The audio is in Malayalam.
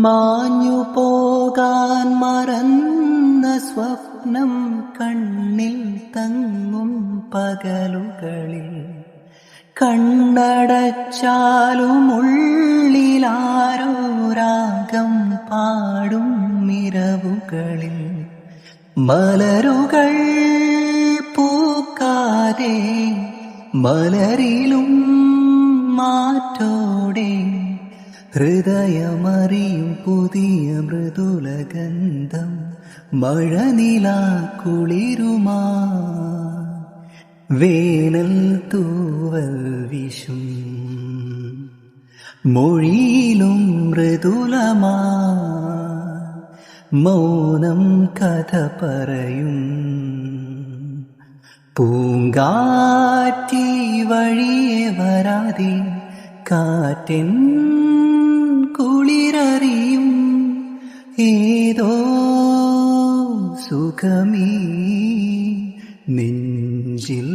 മാഞ്ഞു പോകാൻ മറന്ന സ്വപ്നം കണ്ണിൽ തങ്ങും പകലുകളിൽ കണ്ണടച്ചാലും ഉള്ളിലാരോ രാഗം പാടും ഇരവുകളിൽ മലരുകൾ പൂക്കാതെ മലരിലും മാറ്റോടെ ഹൃദയമറിയും പുതിയ മൃദുലഗന്ധം മഴനിലാ കുളിരുമാ വേനൽ തൂവൽ വിഷും മൊഴിയിലും മൃദുലമാ മൗനം കഥ പറയും പൂങ്കാറ്റി വഴിയെ വരാതെ കാറ്റൻ കുളിരറിയും ഏതോ സുഖമീ നെഞ്ചിൽ